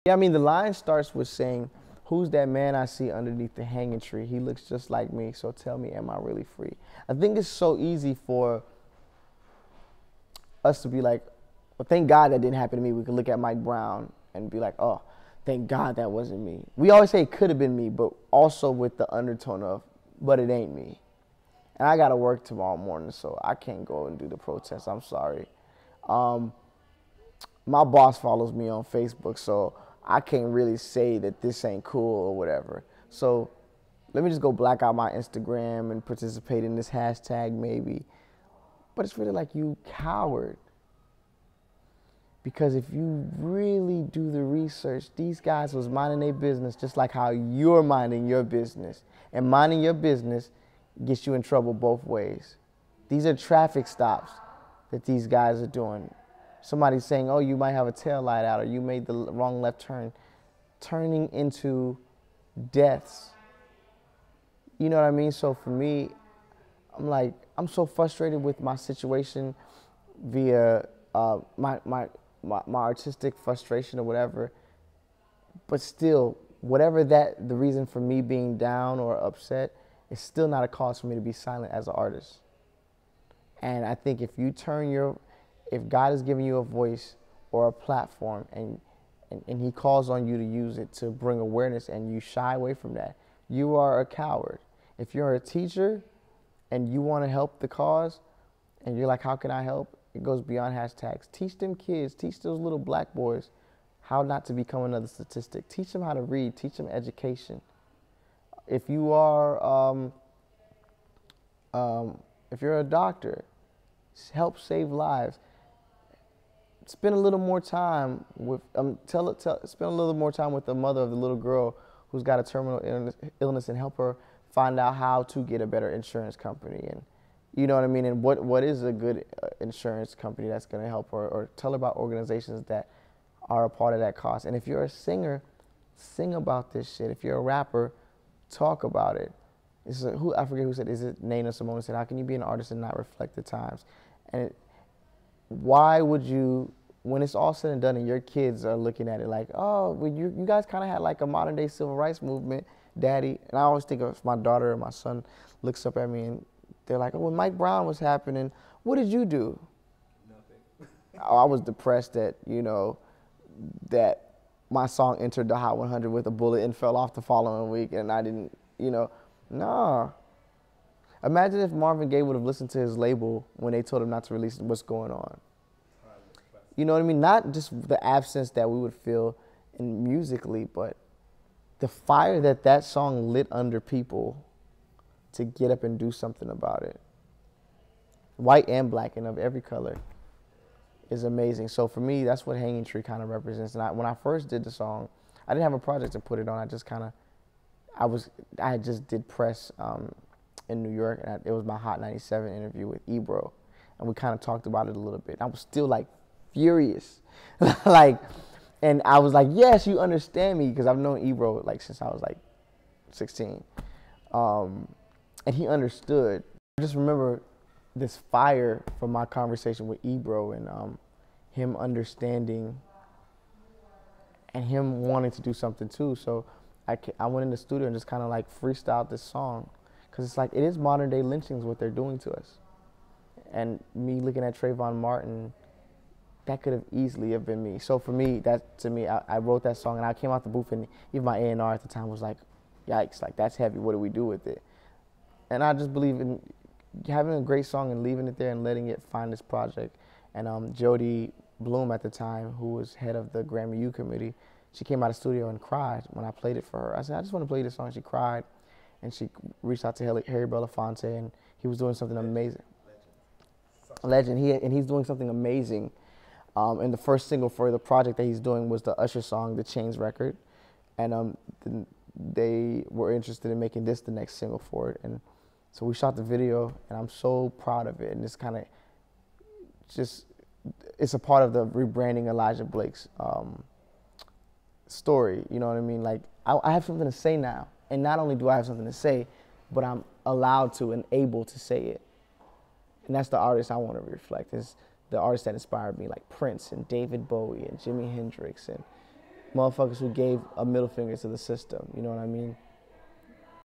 Yeah, I mean, the line starts with saying, "Who's that man I see underneath the hanging tree? He looks just like me, so tell me, am I really free?" I think it's so easy for us to be like, well, thank God that didn't happen to me. We could look at Mike Brown and be like, oh, thank God that wasn't me. We always say it could have been me, but also with the undertone of, but it ain't me. And I got to work tomorrow morning, so I can't go and do the protest. I'm sorry. My boss follows me on Facebook, so I can't really say that this ain't cool or whatever. So let me just go black out my Instagram and participate in this hashtag maybe. But it's really like, you coward. Because if you really do the research, these guys was minding their business just like how you're minding your business. And minding your business gets you in trouble both ways. These are traffic stops that these guys are doing. Somebody's saying, oh, you might have a tail light out, or you made the wrong left turn, turning into deaths. You know what I mean? So for me, I'm like, I'm so frustrated with my situation via my artistic frustration or whatever. But still, whatever the reason for me being down or upset, it's still not a cause for me to be silent as an artist. And I think if God is giving you a voice or a platform and he calls on you to use it to bring awareness and you shy away from that, you are a coward. If you're a teacher and you want to help the cause and you're like, how can I help? It goes beyond hashtags. Teach them kids, teach those little black boys how not to become another statistic. Teach them how to read, teach them education. If you are, if you're a doctor, help save lives. Spend a little more time with spend a little more time with the mother of the little girl who's got a terminal illness and help her find out how to get a better insurance company, and you know what I mean, and what is a good insurance company that's going to help her, or tell her about organizations that are a part of that cause. And if you're a singer, sing about this shit. If you're a rapper, talk about it. I forget who said, is it Nina Simone said, how can you be an artist and not reflect the times? And why would you, when it's all said and done and your kids are looking at it like, oh, well, you guys kind of had like a modern day civil rights movement, daddy. And I always think of my daughter or my son looks up at me and they're like, oh, when Mike Brown was happening, what did you do? Nothing. I was depressed that, that my song entered the Hot 100 with a bullet and fell off the following week and I didn't, nah. Imagine if Marvin Gaye would have listened to his label when they told him not to release What's Going On. You know what I mean? Not just the absence that we would feel in musically, but the fire that song lit under people to get up and do something about it. White and black and of every color is amazing. So for me, that's what Hanging Tree kind of represents. And when I first did the song, I didn't have a project to put it on. I just kind of, I just did press in New York, and it was my Hot 97 interview with Ebro, and we kind of talked about it a little bit. I was still like furious, and I was like, yes, you understand me, because I've known Ebro like since I was like 16, and he understood. I just remember this fire from my conversation with Ebro and him understanding and him wanting to do something too. So I went in the studio and just kind of like freestyled this song. Because it's like, it is modern day lynchings what they're doing to us. And me looking at Trayvon Martin, that could have easily have been me. So for me, I wrote that song and I came out the booth and even my A&R at the time was like, yikes, like that's heavy, what do we do with it? And I just believe in having a great song and leaving it there and letting it find its project. And Jody Bloom at the time, who was head of the Grammy U committee, she came out of the studio and cried when I played it for her. I said, I just want to play this song. She cried. And she reached out to Harry Belafonte, and he was doing something amazing. Legend. He's doing something amazing. And the first single for the project that he's doing was the Usher song, The Chains record. And they were interested in making this the next single for it. And so we shot the video, and I'm so proud of it. And it's kind of it's a part of the rebranding Elijah Blake's story. You know what I mean? Like, I have something to say now. And not only do I have something to say, but I'm allowed to and able to say it. And that's the artist I want to reflect. Is the artists that inspired me, like Prince and David Bowie and Jimi Hendrix and motherfuckers who gave a middle finger to the system. You know what I mean?